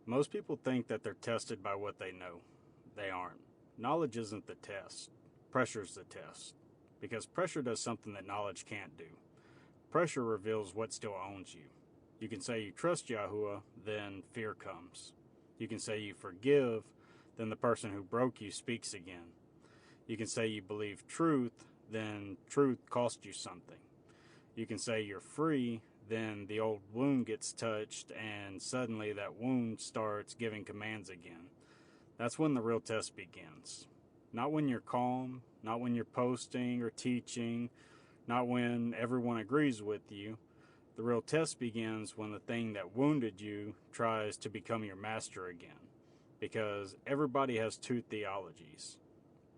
Most people think that they're tested by what they know. They aren't. Knowledge isn't the test. Pressure's the test. Because pressure does something that knowledge can't do. Pressure reveals what still owns you. You can say you trust Yahuwah, then fear comes. You can say you forgive, then the person who broke you speaks again. You can say you believe truth, then truth cost you something. You can say you're free, then the old wound gets touched, and suddenly that wound starts giving commands again. That's when the real test begins. Not when you're calm, not when you're posting or teaching, not when everyone agrees with you. The real test begins when the thing that wounded you tries to become your master again. Because everybody has two theologies,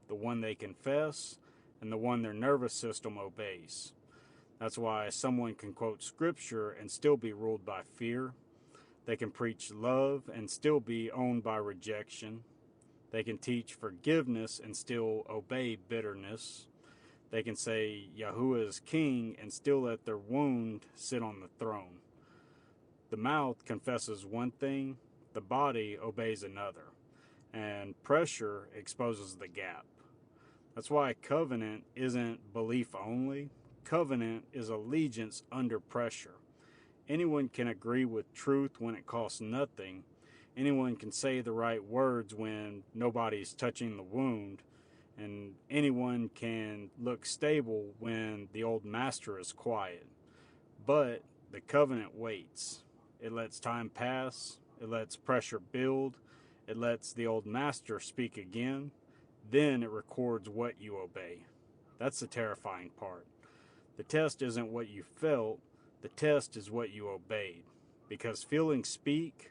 the one they confess and the one their nervous system obeys. That's why someone can quote scripture and still be ruled by fear. They can preach love and still be owned by rejection. They can teach forgiveness and still obey bitterness. They can say Yahuwah is king and still let their wound sit on the throne. The mouth confesses one thing, the body obeys another, and pressure exposes the gap. That's why covenant isn't belief only. Covenant is allegiance under pressure. Anyone can agree with truth when it costs nothing. Anyone can say the right words when nobody's touching the wound. And anyone can look stable when the old master is quiet. But the covenant waits. It lets time pass. It lets pressure build. It lets the old master speak again. Then it records what you obey. That's the terrifying part. The test isn't what you felt. The test is what you obeyed. Because feelings speak,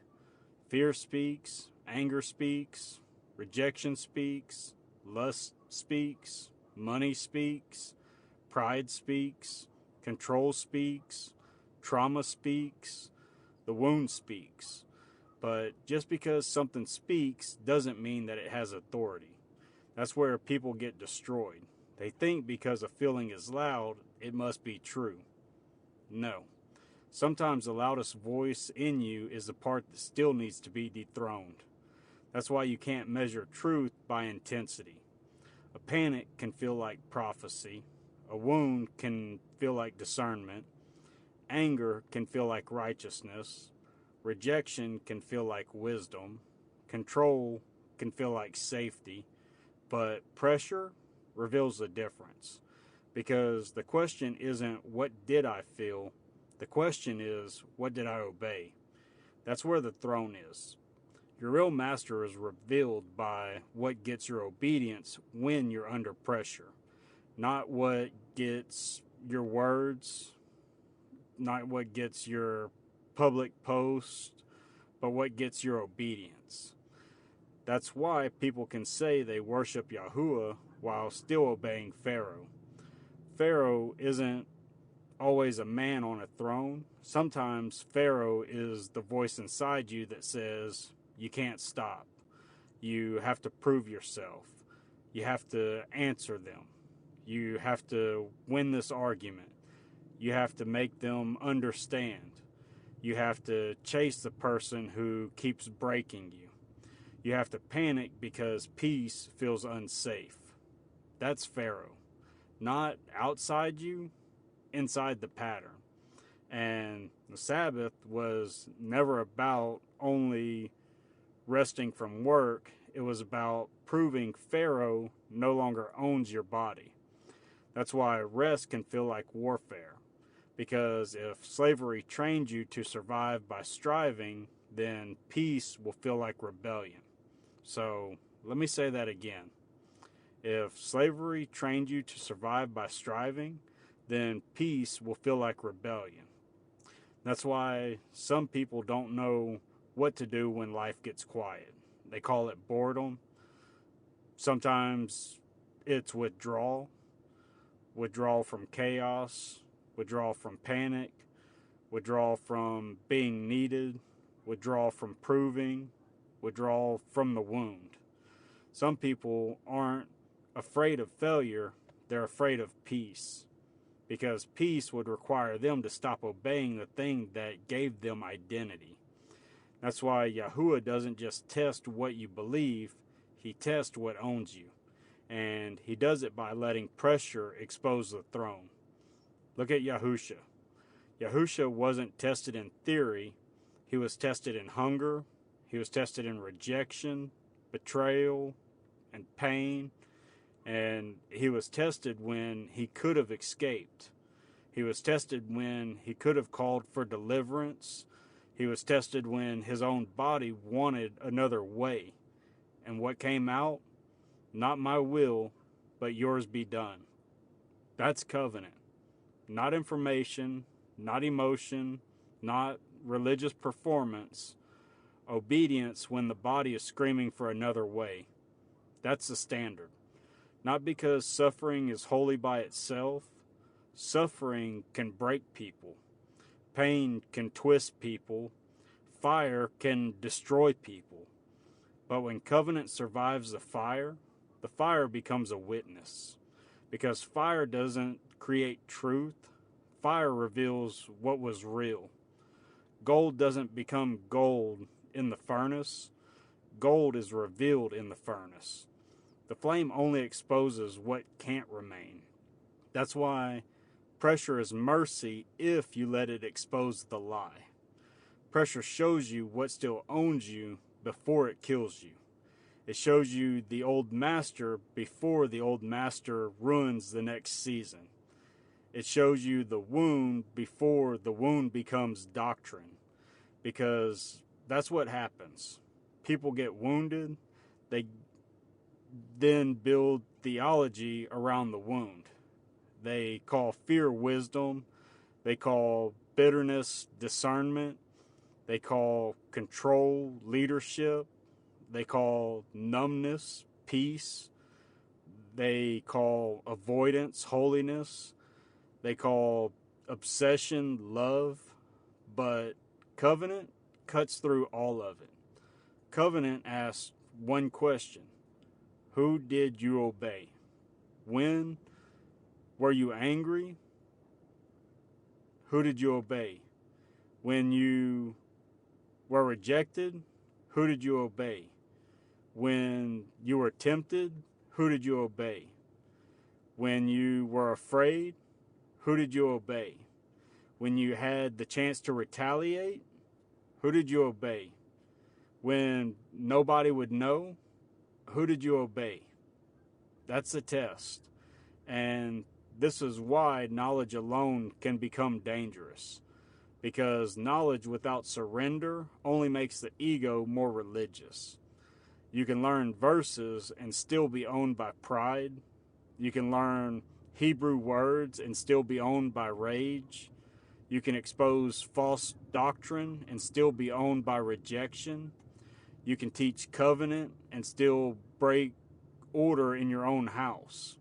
fear speaks, anger speaks, rejection speaks, lust speaks, money speaks, pride speaks, control speaks, trauma speaks, the wound speaks. But just because something speaks doesn't mean that it has authority. That's where people get destroyed. They think because a feeling is loud, it must be true. No. Sometimes the loudest voice in you is the part that still needs to be dethroned. That's why you can't measure truth by intensity. A panic can feel like prophecy. A wound can feel like discernment. Anger can feel like righteousness. Rejection can feel like wisdom. Control can feel like safety. But pressure reveals the difference. Because the question isn't, what did I feel? The question is, what did I obey? That's where the throne is. Your real master is revealed by what gets your obedience when you're under pressure. Not what gets your words, not what gets your public post, but what gets your obedience. That's why people can say they worship Yahuwah while still obeying Pharaoh. Pharaoh isn't always a man on a throne. Sometimes Pharaoh is the voice inside you that says, you can't stop. You have to prove yourself. You have to answer them. You have to win this argument. You have to make them understand. You have to chase the person who keeps breaking you. You have to panic because peace feels unsafe. That's Pharaoh. Not outside you, inside the pattern. And the Sabbath was never about only resting from work. It was about proving Pharaoh no longer owns your body. That's why rest can feel like warfare. Because if slavery trained you to survive by striving, then peace will feel like rebellion. So let me say that again. If slavery trained you to survive by striving, then peace will feel like rebellion. That's why some people don't know what to do when life gets quiet. They call it boredom. Sometimes it's withdrawal from chaos, withdrawal from panic, withdrawal from being needed, withdrawal from proving, withdrawal from the wound. Some people aren't afraid of failure, they're afraid of peace. Because peace would require them to stop obeying the thing that gave them identity. That's why Yahuwah doesn't just test what you believe, he tests what owns you. And he does it by letting pressure expose the throne. Look at Yahusha. Yahusha wasn't tested in theory, he was tested in hunger, he was tested in rejection, betrayal, and pain, and he was tested when he could have escaped. He was tested when he could have called for deliverance. He was tested when his own body wanted another way. And what came out? Not my will, but yours be done. That's covenant. Not information, not emotion, not religious performance. Obedience when the body is screaming for another way. That's the standard. Not because suffering is holy by itself. Suffering can break people. Pain can twist people. Fire can destroy people. But when covenant survives the fire becomes a witness. Because fire doesn't create truth. Fire reveals what was real. Gold doesn't become gold in the furnace. Gold is revealed in the furnace. The flame only exposes what can't remain. That's why pressure is mercy if you let it expose the lie. Pressure shows you what still owns you before it kills you. It shows you the old master before the old master ruins the next season. It shows you the wound before the wound becomes doctrine. Because that's what happens. People get wounded, they then build theology around the wound. They call fear wisdom, they call bitterness discernment, they call control leadership, they call numbness peace, they call avoidance holiness, they call obsession love, but covenant cuts through all of it. Covenant asks one question: who did you obey? When? Were you angry? Who did you obey? When you were rejected, who did you obey? When you were tempted, who did you obey? When you were afraid, who did you obey? When you had the chance to retaliate, who did you obey? When nobody would know, who did you obey? That's the test. And this is why knowledge alone can become dangerous. Because knowledge without surrender only makes the ego more religious. You can learn verses and still be owned by pride. You can learn Hebrew words and still be owned by rage. You can expose false doctrine and still be owned by rejection. You can teach covenant and still break order in your own house.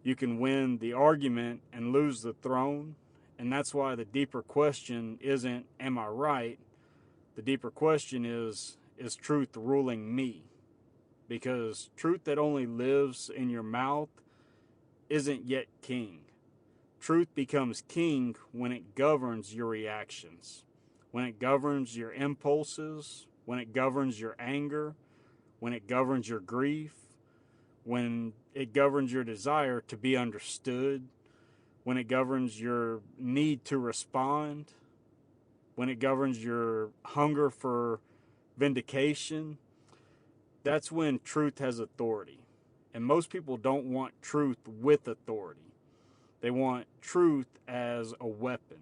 You can win the argument and lose the throne. And that's why the deeper question isn't, am I right? The deeper question is truth ruling me? Because truth that only lives in your mouth isn't yet king. Truth becomes king when it governs your reactions, when it governs your impulses, when it governs your anger, when it governs your grief, when it governs your desire to be understood, when it governs your need to respond, when it governs your hunger for vindication. That's when truth has authority. And most people don't want truth with authority. They want truth as a weapon.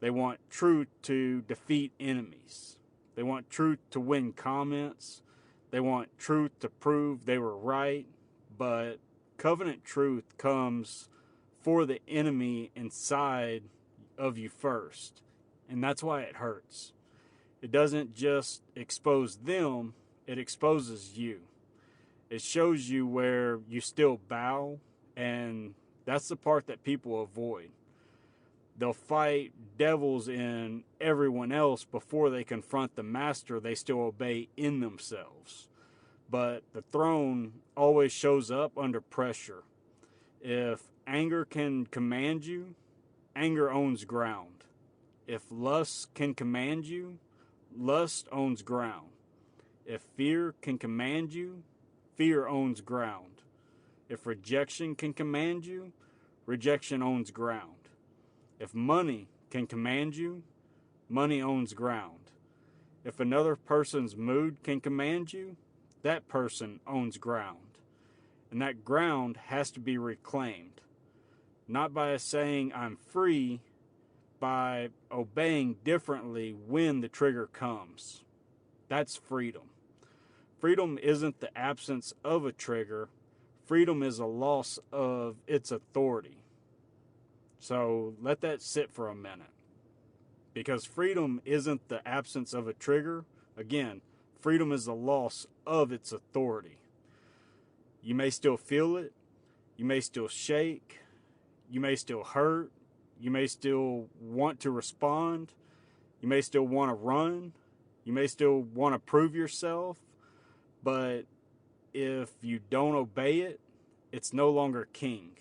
They want truth to defeat enemies. They want truth to win comments. They want truth to prove they were right. But covenant truth comes for the enemy inside of you first. And that's why it hurts. It doesn't just expose them, it exposes you. It shows you where you still bow, and that's the part that people avoid. They'll fight devils in everyone else before they confront the master they still obey in themselves. But the throne always shows up under pressure. If anger can command you, anger owns ground. If lust can command you, lust owns ground. If fear can command you, fear owns ground. If rejection can command you, rejection owns ground. If money can command you, money owns ground. If another person's mood can command you, that person owns ground. And that ground has to be reclaimed. Not by saying I'm free, by obeying differently when the trigger comes. That's freedom. Freedom isn't the absence of a trigger. Freedom is a loss of its authority. So let that sit for a minute. Because freedom isn't the absence of a trigger. Again, freedom is the loss of its authority. You may still feel it. You may still shake. You may still hurt. You may still want to respond. You may still want to run. You may still want to prove yourself. But if you don't obey it, it's no longer king.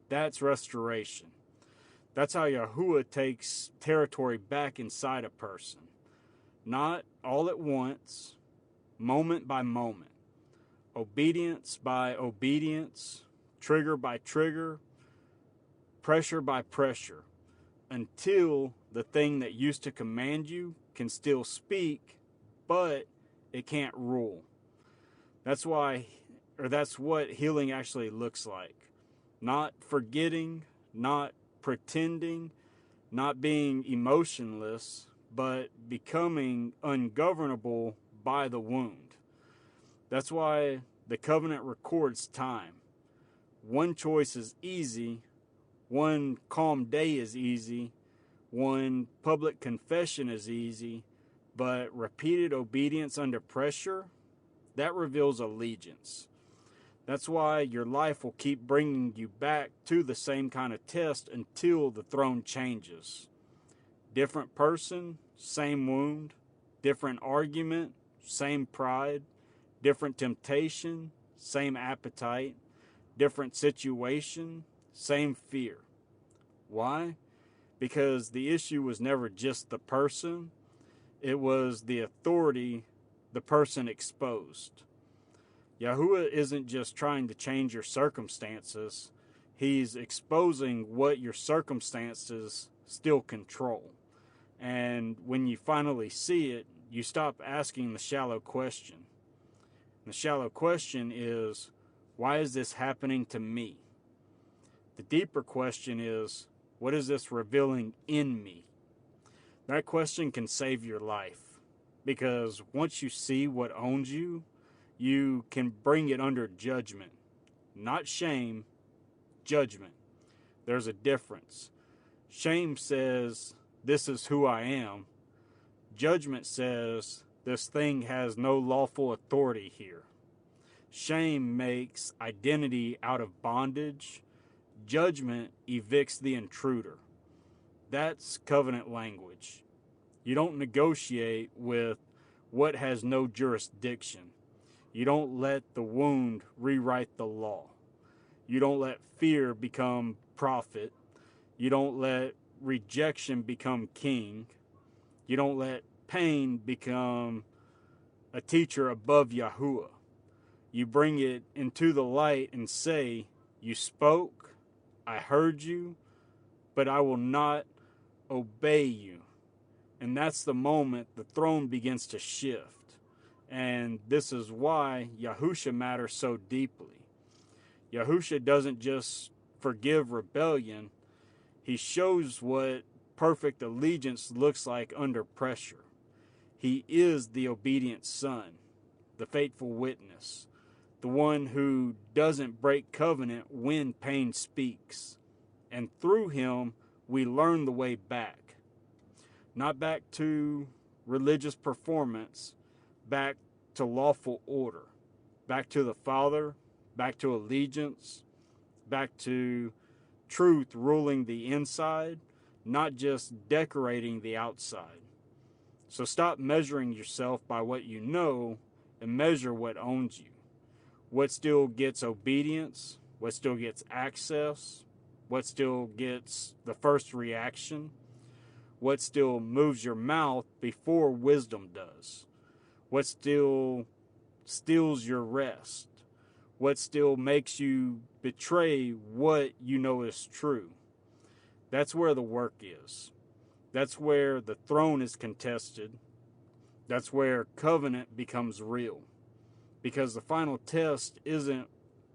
That's restoration. That's how Yahuwah takes territory back inside a person. Not all at once, moment by moment. Obedience by obedience, trigger by trigger, pressure by pressure, until the thing that used to command you can still speak, but it can't rule. That's what healing actually looks like. Not forgetting, not pretending, not being emotionless, but becoming ungovernable by the wound. That's why the covenant records time. One choice is easy, one calm day is easy, one public confession is easy, but repeated obedience under pressure, that reveals allegiance. That's why your life will keep bringing you back to the same kind of test until the throne changes. Different person, same wound. Different argument, same pride. Different temptation, same appetite. Different situation, same fear. Why? Because the issue was never just the person. It was the authority the person exposed. Yahuwah isn't just trying to change your circumstances. He's exposing what your circumstances still control. And when you finally see it, you stop asking the shallow question. The shallow question is, why is this happening to me? The deeper question is, what is this revealing in me? That question can save your life. Because once you see what owns you, you can bring it under judgment. Not shame, judgment. There's a difference. Shame says, this is who I am. Judgment says, this thing has no lawful authority here. Shame makes identity out of bondage. Judgment evicts the intruder. That's covenant language. You don't negotiate with what has no jurisdiction. You don't let the wound rewrite the law. You don't let fear become prophet. You don't let rejection become king. You don't let pain become a teacher above Yahuwah. You bring it into the light and say, you spoke, I heard you, but I will not obey you. And that's the moment the throne begins to shift. And this is why Yahusha matters so deeply. Yahusha doesn't just forgive rebellion. He shows what perfect allegiance looks like under pressure. He is the obedient son, the faithful witness, the one who doesn't break covenant when pain speaks. And through him, we learn the way back. Not back to religious performance, back to lawful order, back to the Father, back to allegiance, back to truth ruling the inside, not just decorating the outside. So stop measuring yourself by what you know and measure what owns you. What still gets obedience, what still gets access, what still gets the first reaction. what still moves your mouth before wisdom does, what still steals your rest, what still makes you betray what you know is true. That's where the work is. That's where the throne is contested. That's where covenant becomes real. Because the final test isn't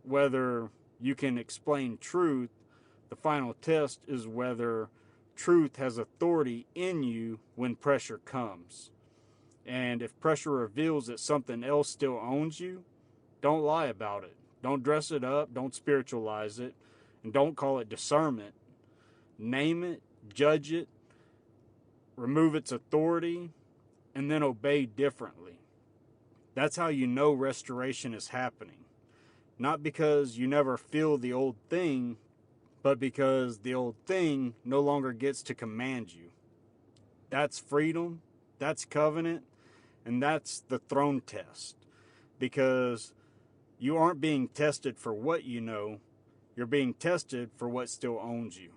whether you can explain truth. The final test is whether truth has authority in you when pressure comes. And if pressure reveals that something else still owns you, don't lie about it. Don't dress it up. Don't spiritualize it. And don't call it discernment. Name it, judge it, remove its authority, and then obey differently. That's how you know restoration is happening. Not because you never feel the old thing, but because the old thing no longer gets to command you. That's freedom, that's covenant, and that's the throne test. Because you aren't being tested for what you know, you're being tested for what still owns you.